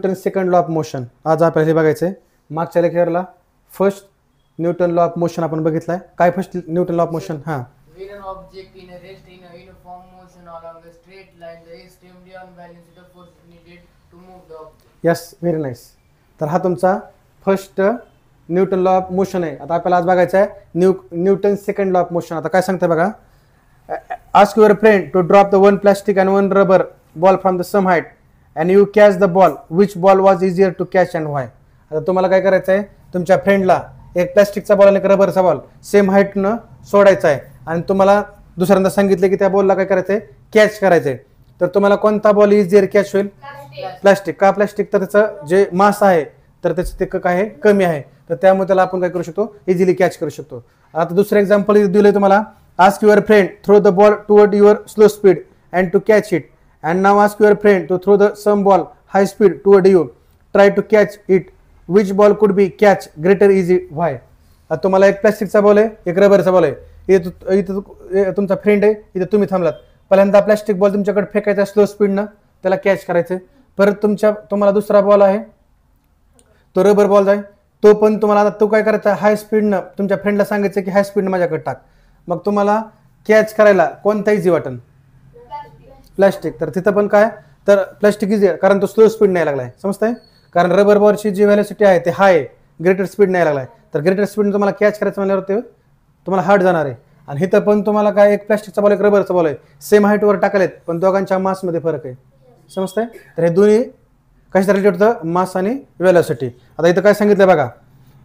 Newton second law of motion आज आपल्याला हे बघायचं आहे. मागच्या लेक्चरला first Newton law of motion आपण बघितलाय. काय first Newton law of motion? हां, When an object in a rest in a uniform motion along a straight line, the extremely unbalanced force is needed to move the object. Yes, very nice. तर हा तुमचा first Newton law of motion आहे. आता आपल्याला आज बघायचं आहे Newton second law of motion. आता काय सांगते बघा, ask your friend to drop the one plastic and one rubber ball from the same height and you catch the ball, which ball was easier to catch and why. आता तुम्हाला काय करायचं आहे, तुमच्या फ्रेंडला एक प्लास्टिकचा बॉल आणि एक रबरचा बॉल सेम हाईटनं सोडायचा आहे आणि तुम्हाला दुसऱ्यांदा सांगितलं की त्या बॉलला काय करायचं आहे, कॅच करायचं आहे. तर तुम्हाला कोणता बॉल इझियर कॅच होईल? प्लास्टिक. का प्लास्टिक? तर त्याचं जे मास आहे तर त्याचं ते काय आहे, कमी आहे. तर त्यामुळे त्याला आपण काय करू शकतो, इझिली कॅच करू शकतो. आता दुसरं एक्झाम्पल दिलंय तुम्हाला, ask your friend throw the ball toward your slow speed and to catch it and now ask your friend to throw the same ball high speed toward you, try to catch it, which ball could be catch greater easy why. आता तुम्हाला एक प्लास्टिकचा ball आहे, एक रबरचा ball आहे. इथं तुमचा फ्रेंड आहे, इथं तुम्ही थांबलात. पहिल्यांदा प्लास्टिक बॉल तुमच्याकडे फेकायचा स्लो स्पीडनं, त्याला कॅच करायचं. परत तुम्हाला दुसरा बॉल आहे, तो रबर बॉल आहे, तो पण तुम्हाला आता तो काय करायचा, हाय स्पीडनं तुमच्या फ्रेंडला सांगायचं की हाय स्पीडनं माझ्याकडे टाक. मग तुम्हाला कॅच करायला कोणता इझी वाटन? प्लास्टिक. तर तिथं पण काय, तर प्लास्टिक इझी आहे कारण तो स्लो स्पीड नाही लागलाय. समजतंय? कारण रबर बॉलची जी व्हॅलिसिटी आहे ते हाय, ग्रेटर स्पीड नाही लागलाय. तर ग्रेटर स्पीड तुम्हाला कॅच करायचं म्हणल्यावर ते तुम्हाला हार्ड जाणार आहे. आणि इथं पण तुम्हाला काय, एक प्लास्टिकचा बॉल एक रबरचा बॉल आहे, सेम हाईटवर टाकलेत पण दोघांच्या मासमध्ये फरक आहे. समजतंय? तर हे दोन्ही कशा रिलेटेड होतं, मास आणि व्हॅलिसिटी. आता इथं काय सांगितलं बघा,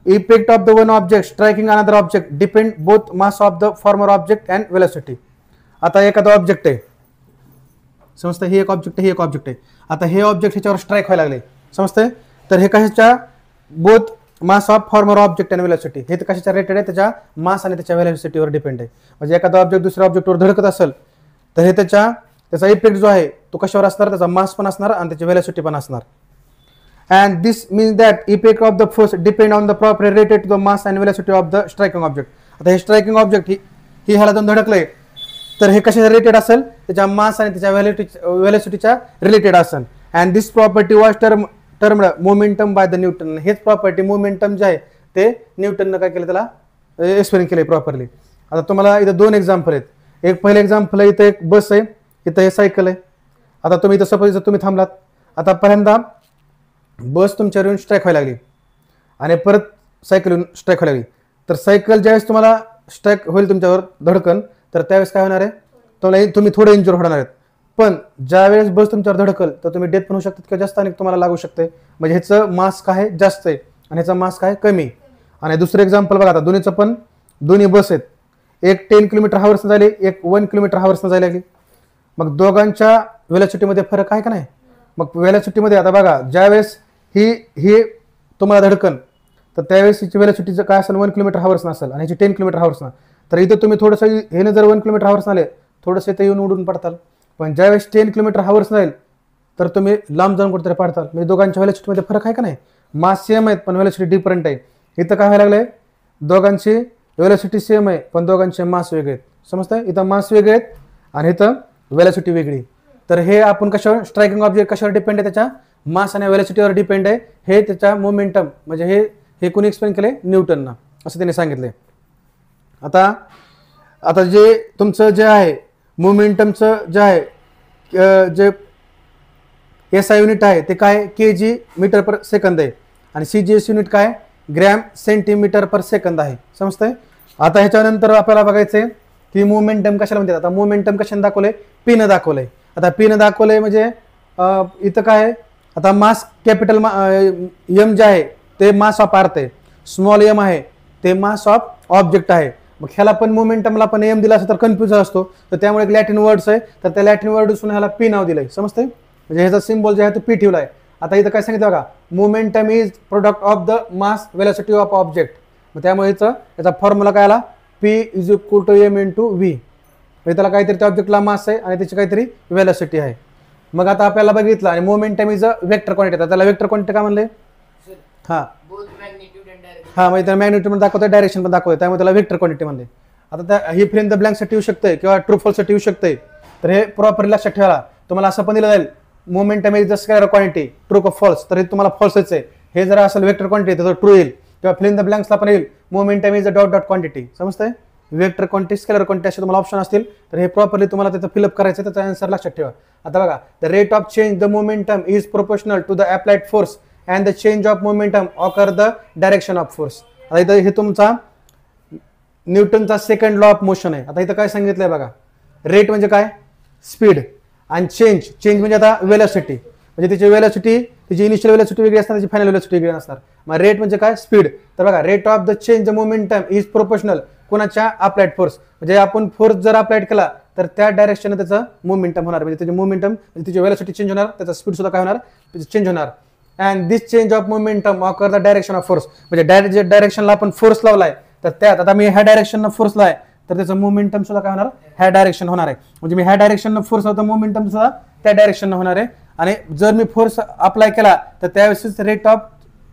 effect of the one object striking another object depend both mass of the former object and velocity. आता एखादा ऑब्जेक्ट आहे, समजतं, ही एक ऑब्जेक्ट आहे, ही एक ऑब्जेक्ट आहे. आता हे ऑब्जेक्ट ह्याच्यावर स्ट्राईक व्हायला लागले. समजतंय? तर हे कशाच्या, both mass of former object and velocity, हे कशाच्या रिलेटेड आहे, त्याच्या मास आणि त्याच्या व्हॅलिसिटीवर डिपेंड आहे. म्हणजे एखादा ऑब्जेक्ट दुसऱ्या ऑब्जेक्टवर धडकत असेल तर हे त्याचा इफेक्ट जो आहे तो कशावर असणार, त्याचा मास पण असणार आणि त्याची व्हॅलिसिटी पण असणार. And this means that effect of the force depend on the proper related to the mass and velocity of the striking object. आता हे स्ट्रायकिंग ऑब्जेक्ट ही ह्याला जाऊन धडकलंय तर हे कशाच्या रिलेटेड असेल, त्याच्या मास आणि त्याच्या व्हॅलिसिटीच्या रिलेटेड असेल. And this property was termed momentum by the Newton. हेच प्रॉपर्टी मोमेंटम जे आहे ते न्यूटननं काय केलं, त्याला एक्सप्लेन केलंय प्रॉपरली. आता तुम्हाला इथं दोन एक्झाम्पल आहेत. एक पहिलं एक्झाम्पल आहे, इथं एक बस आहे, इथं हे सायकल आहे. आता तुम्ही इथं सपोज इथं तुम्ही थांबलात. आता पहिल्यांदा बस तुमच्यावर येऊन स्ट्राईक व्हायला लागली आणि परत सायकल येऊन स्ट्राईक व्हायला लागली. तर सायकल ज्यावेळेस तुम्हाला स्ट्राईक होईल तुमच्यावर धडकन, तर त्यावेळेस काय होणार आहे, तुम्ही थोडे इंजुर होणार आहेत. पण ज्यावेळेस बस तुमच्यावर धडकल तर तुम्ही डेथ पण होऊ शकतात किंवा जास्त आणि तुम्हाला लागू शकते. म्हणजे ह्याचं मास काय जास्त आहे आणि ह्याचा मास काय कमी. आणि दुसरं एक्झाम्पल बघा, आता दोन्हीचं पण दोन्ही बस आहेत, एक 10 किलोमीटर हावर्सनं झाली, एक 1 किलोमीटर हावर्सनं जायला लागली. मग दोघांच्या व्हॅलिसिटीमध्ये फरक आहे का नाही? मग व्हॅलिसिटीमध्ये आता बघा, ज्यावेळेस ही तुम्हाला धडकन तर त्यावेळेस हिची व्हॅलिसिटीचं काय असेल, 1 किलोमीटर हावर्सनं असेल आणि ह्याची 10 किलोमीटर हावर्सनं. तर इथं तुम्ही थोडंसं हे जर 1 किलोमीटर हावर्सनं आले थोडंसं इथं येऊन उडून पडताल. पण ज्यावेळेस 10 किलोमीटर हावर्स जाईल तर तुम्ही लांब जाऊन कुठेतरी पडताल. म्हणजे दोघांच्या व्हॅलिसिटीमध्ये फरक आहे का नाही? मास सेम आहेत पण व्हॅलिसिटी डिफरंट आहे. इथं काय व्हायला लागलंय, दोघांची व्हॅलिसिटी सेम आहे पण दोघांचे मास वेगळे आहेत. समजतंय? इथं मास वेगळे आहेत आणि इथं व्हॅलिसिटी वेगळी. तर हे आपण कशावर, स्ट्रायकिंग ऑब्जेक्ट कशावर डिपेंड आहे, त्याच्या मास आणि व्हॅलिसिटीवर डिपेंड आहे. हे त्याच्या मोमेंटम, म्हणजे हे कोणी एक्सप्लेन केले, न्यूटननं, असं त्यांनी सांगितले. आता जे तुमचं जे आहे मोमेंटमचं जे आहे, जे SI युनिट आहे ते काय, kg मीटर पर सेकंद आहे आणि CGS युनिट काय, ग्रॅम सेंटीमीटर पर सेकंद आहे. समजतंय? आता ह्याच्यानंतर आपल्याला बघायचंय की मोमेंटम कशाला म्हणतात. आता मोमेंटम कशाने दाखवलंय, पीनं दाखवलंय. आता पीनं दाखवलंय म्हणजे इथं काय आहे, आता मास कॅपिटल M जे आहे ते मास ऑफ अर्थ आहे, स्मॉल m आहे ते मास ऑफ ऑब्जेक्ट आहे. मग ह्याला पण मोमेंटमला पण एम दिला असं तर कन्फ्युज असतो. तर त्यामुळे एक लॅटिन वर्ड्स आहे, तर त्या लॅटिन वर्डसून ह्याला पी नाव दिलंय. समजतंय? म्हणजे ह्याचा सिम्बॉल जे आहे तो पी ठेवला आहे. आता इथं काय सांगितलं बघा, momentum is product of the mass velocity of object. मग त्यामुळे याचा फॉर्म्युला काय आला, P is equal to M into V. म्हणजे त्याला काहीतरी त्या ऑब्जेक्टला मास आहे आणि त्याची काहीतरी व्हेलॉसिटी आहे. मग आता आपल्याला बघितलं आणि momentum is a vector quantity. त्याला वेक्टर क्वांटिटी काय म्हणले, हां म्हणजे त्याला मॅग्निट्यूड पण दाखवतोय, डायरेक्शन पण दाखवतोय, त्यामुळे त्याला वेक्टर क्वांटिटी म्हणले. आता ही फ्रेम द ब्लँकसाठी येऊ शकते किंवा ट्रू फॉल्ससाठी येऊ शकते. तर हे प्रॉपरली लक्षात ठेवा. तुम्हाला असं पण दिलं जाईल momentum is the scalar quantity, true का फॉल्स, तर हे तुम्हाला फॉल्सच आहे. हे जर असेल वेक्टर क्वांटिटी तर ट्रू येईल, किंवा फिल इन द ब्लँक्सला पण येईल momentum is a dot dot quantity. समजतंय? वेक्टर क्वांटिटी, स्केलर क्वांटिटी असे तुम्हाला ऑप्शन असतील, तर हे प्रॉपरली तुम्हाला त्याचं फिलअप करायचं, त्याचा आन्सर लक्षात ठेवा. आता बघा, the rate of change the momentum is proportional to the applied force and the change of momentum occur the direction of force. आता इथं हे तुमचा न्यूटनचा सेकंड लॉ ऑफ मोशन आहे. आता इथं काय सांगितलंय बघा, रेट म्हणजे काय, स्पीड, आणि चेंज म्हणजे आता वेलोसिटी, म्हणजे त्याची वेलोसिटी, त्याची इनिशियल वेलोसिटी वेगळी असणार, त्याची फायनल वेलोसिटी वेगळी असणार. मग रेट म्हणजे काय, स्पीड. तर बघा, rate of the change the momentum is proportional कोणाच्या, अप्लाइड फोर्स, म्हणजे आपण फोर्स जर अप्लाइड केला तर त्या डायरेक्शन त्याचं मोमेंटम होणार, म्हणजे त्याचे मोमेंटम, त्याची वेलोसिटी चेंज होणार, त्याचा स्पीड सुद्धा काय होणार, चेंज होणार. And this change of momentum occur the direction of force, म्हणजे जे डायरेक्शनला आपण फोर्स लावलाय, तर त्यात आता मी ह्या डायरेक्शनला फोर्स लावलाय, तर त्याचं मोमेंटम सुद्धा काय होणार, ह्या डायरेक्शन होणार आहे. म्हणजे मी ह्या डायरेक्शननं फोर्स लावतो, मोमेंटम सुद्धा त्या डायरेक्शननं होणार आहे. आणि जर मी फोर्स अप्लाय केला तर त्यावेळेस रेट ऑफ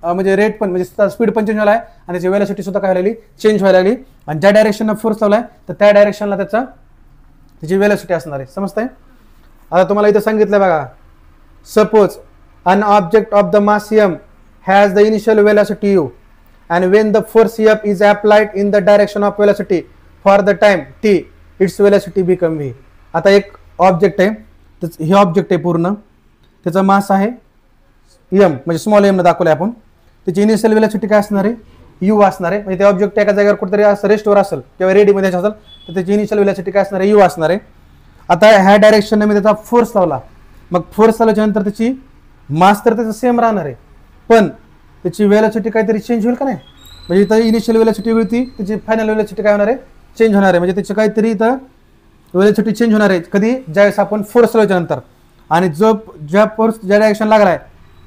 म्हणजे रेट पण, म्हणजे स्पीड पण चेंज झाला आहे, आणि त्याची वेलोसिटी सुद्धा काय लागली, चेंज व्हायला लागली. आणि ज्या डायरेक्शननं फोर्स लावलाय तर त्या डायरेक्शनला त्याची वेलोसिटी असणार आहे. समजतंय? आता तुम्हाला इथं सांगितलं बघा, suppose an object of the mass m has the initial velocity u and when the force f is applied in the direction of velocity for the time t, its velocity become v. आता एक object आहे, हे object आहे पूर्ण, त्याचा मास आहे m, म्हणजे small m ने दाखवलंय आपण. त्याची इनिशियल वेलोसिटी काय असणार आहे, u असणार आहे. म्हणजे ते ऑब्जेक्ट एका जागेवर कुठेतरी असं रेस्टवर असेल किंवा रेडीमध्ये असेल, तर त्याची इनिशियल वेलोसिटी काय असणार आहे, u असणार आहे. आता ह्या डायरेक्शनने मी त्याचा फोर्स लावला, मग फोर्स लावल्याच्या नंतर त्याची मास तर त्याचं सेम राहणार आहे, पण त्याची वेलोसिटी काहीतरी चेंज होईल का नाही. म्हणजे इथं इनिशियल वेलोसिटी होती, त्याची फायनल वेलोसिटी काय होणार आहे, चेंज होणार आहे. म्हणजे त्याची काहीतरी इथं वेलोसिटी चेंज होणार आहे कधी, ज्यावेळेस आपण फोर्स लावल्याच्या नंतर. आणि ज्या फोर्स ज्या डायरेक्शन लागलाय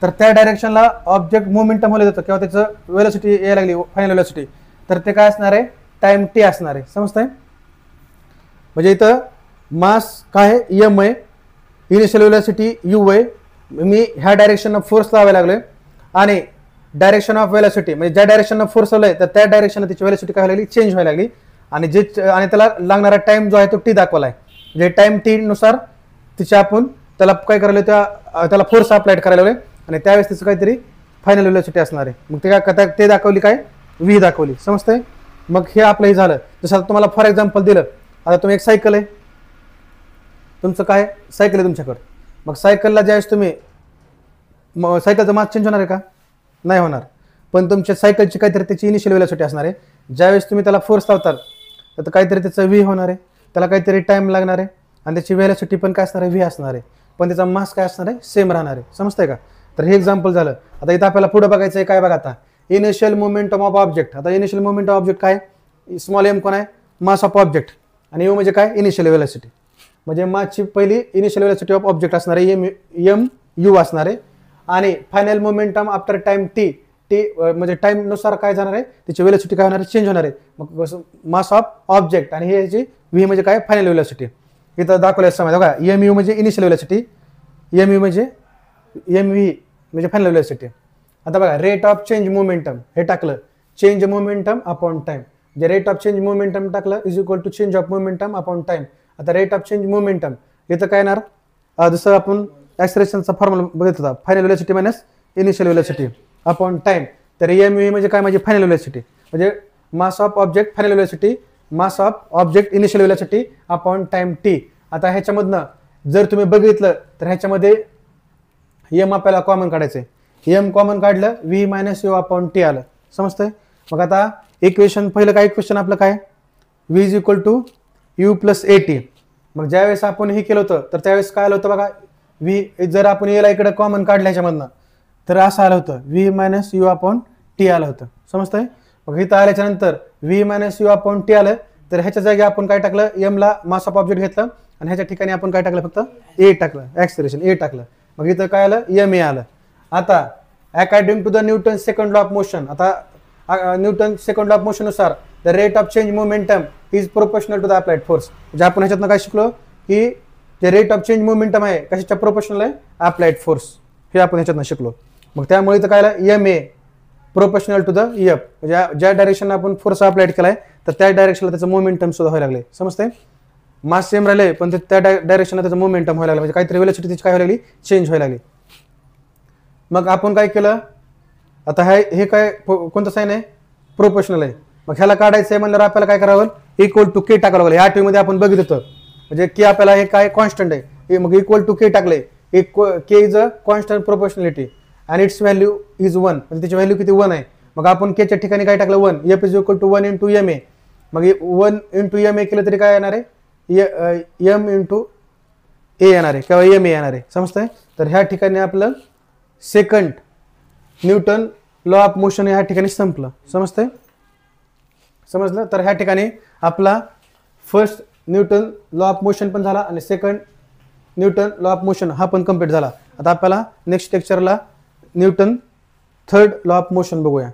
तर त्या डायरेक्शनला ऑब्जेक्ट मोमेंटम होलं जातं, किंवा त्याचं वेलोसिटी यायला लागली, फायनल वेलोसिटी, तर ते काय असणार आहे, टाइम टी असणार आहे. समजतंय? म्हणजे इथं मास काय आहे, m आहे, इनिशियल वेलोसिटी u आहे, मी ह्या डायरेक्शननं फोर्स लावायला लागलोय, आणि डायरेक्शन ऑफ वेलोसिटी म्हणजे ज्या डायरेक्शननं फोर्स लावलाय तर त्या डायरेक्शननं त्याची वेलोसिटी काय व्हायला लागली, चेंज व्हायला लागली. आणि आणि त्याला लागणारा टाइम जो आहे तो टी दाखवलाय, म्हणजे टाइम टी नुसार तिच्या आपण त्याला काय करायला, त्याला फोर्स अप्लाइड करायला लागलोय, आणि त्यावेळेस त्याचं काहीतरी फायनल वेलोसिटी असणार आहे. मग ते काय ते दाखवली, काय व्ही दाखवली. समजतंय? मग हे आपलं हे झालं. जसं तुम्हाला फॉर एक्झाम्पल दिलं, आता तुम्ही एक सायकल आहे, तुमचं काय सायकल आहे तुमच्याकडं, मग सायकलला ज्यावेळेस तुम्ही सायकलचं मास चेंज होणार आहे का, नाही होणार, पण तुमच्या सायकलची काहीतरी त्याची इनिशियल वेलोसिटी असणार आहे. ज्यावेळेस तुम्ही त्याला फोर्स लावताल तर काहीतरी त्याचं व्ही होणार आहे, त्याला काहीतरी टाइम लागणार आहे, आणि त्याची वेलोसिटी पण काय असणार आहे, व्ही असणार आहे, पण त्याचा मास काय असणार आहे, सेम राहणार आहे. समजतंय का? तर हे एक्झाम्पल झालं. आता इथं आपल्याला पुढे बघायचं आहे, काय बघा आता, इनिशियल मोमेंटम ऑफ ऑब्जेक्ट. आता इनिशियल मोमेंटम ऑफ ऑब्जेक्ट काय, स्मॉल m कोण आहे, मास ऑफ ऑब्जेक्ट, आणि u म्हणजे काय, इनिशियल वेलोसिटी, म्हणजे मासची पहिली इनिशियल वेलोसिटी ऑफ ऑब्जेक्ट असणार आहे, m u असणार आहे. आणि final momentum after time T, म्हणजे टाइम नुसार काय जाणार आहे, त्याची वेलोसिटी काय होणार आहे, चेंज होणार आहे. मग मास ऑफ ऑब्जेक्ट, आणि हे याची व्ही म्हणजे काय, फायनल वेलोसिटी. इथं दाखवलं समज बघा, एम यू म्हणजे इनिशियल वेलोसिटी, एम यू म्हणजे एम व्ही म्हणजे फायनल वेलोसिटी. आता बघा, रेट ऑफ चेंज मोमेंटम हे टाकलं, चेंज मोमेंटम अपॉन टाइम, जे रेट ऑफ चेंज मोमेंटम टाकलं is equal to change of momentum upon time. आता रेट ऑफ चेंज मोमेंटम इथं काय येणार, जसं आपण ॲक्सलेरेशनचा फॉर्म्युला बघितला होता, final velocity minus initial velocity upon time. तर एम व्ही म्हणजे काय, माझी फायनल वेलोसिटी, म्हणजे mass of object final velocity, mass of object initial velocity upon time T. आता ह्याच्यामधनं जर तुम्ही बघितलं तर ह्याच्यामध्ये एम आपल्याला कॉमन काढायचंय, एम कॉमन काढलं, V minus U upon T आलं. समजतंय? मग आता इक्वेशन पहिलं काय, इक्वेशन आपलं काय, V is equal to U plus A T. मग ज्यावेळेस आपण हे केलं होतं तर त्यावेळेस काय आलं होतं बघा, व्ही जर आपण याला इकडे कॉमन काढलं ह्याच्यामधनं तर असं आलं होतं, V minus U upon T आलं होतं. समजतंय? मग इथं आल्याच्या नंतर V minus U upon T आलं, तर ह्याच्या जागी आपण काय टाकलं, एमला मास ऑफ ऑब्जेक्ट घेतलं, आणि ह्याच्या ठिकाणी आपण काय टाकलं, फक्त ए टाकलं, ॲक्सेलरेशन ए टाकलं. मग इथं काय आलं, एम ए आलं. आता according to the Newton second law of motion, आता Newton second law of motion नुसार the rate of change momentum is proportional to the applied force. म्हणजे आपण ह्याच्यातनं काय शिकलो, की जे रेट ऑफ चेंज मोमेंटम आहे कशाच्या प्रोपोर्शनल आहे, अप्लाइड फोर्स, हे आपण ह्याच्यातनं शिकलो. मग त्यामुळे इथं काय आलं, M A proportional to the F, म्हणजे ज्या डायरेक्शनला आपण फोर्स अप्लाइड केलाय तर त्या डायरेक्शनला त्याचं मोमेंटम सुद्धा व्हायला लागले. समजतंय? मास सेम राहिले पण त्या डायरेक्शनला त्याचं मोमेंटम व्हायला लागलं, म्हणजे काहीतरी व्हेलॉसिटी त्याची काय व्हायला लागली, चेंज व्हायला लागली. मग आपण काय केलं, आता हे काय कोणतं साईन आहे, प्रोपोर्शनल आहे. मग ह्याला काढायचं आहे म्हणल्यावर आपल्याला काय करावं, इक्वल टू के टाकावं लागलं. ह्या आठवीमध्ये आपण बघित होतं, म्हणजे के आपल्याला हे काय कॉन्स्टंट आहे, मग इक्वल टू के टाकले. के इज अ कॉन्स्टंट प्रोपोर्शनॅलिटी आणि इट्स व्हॅल्यू इज 1, म्हणजे त्याची व्हॅल्यू किती 1 आहे. मग आपण केच्या ठिकाणी काय टाकलं 1, F is equal to 1 into M A. मग 1 इंटू एम ए केलं तरी काय येणार आहे, एम इंटू ए येणार आहे किंवा एम ए येणार आहे, समजतंय. तर ह्या ठिकाणी आपलं second Newton law of motion ह्या ठिकाणी संपलं, समजतंय, समजलं. तर ह्या ठिकाणी आपला first Newton law of motion पण झाला आणि second Newton law of motion हा पण कम्प्लीट झाला. आता आपल्याला नेक्स्ट लेक्चरला Newton third law of motion बघूया.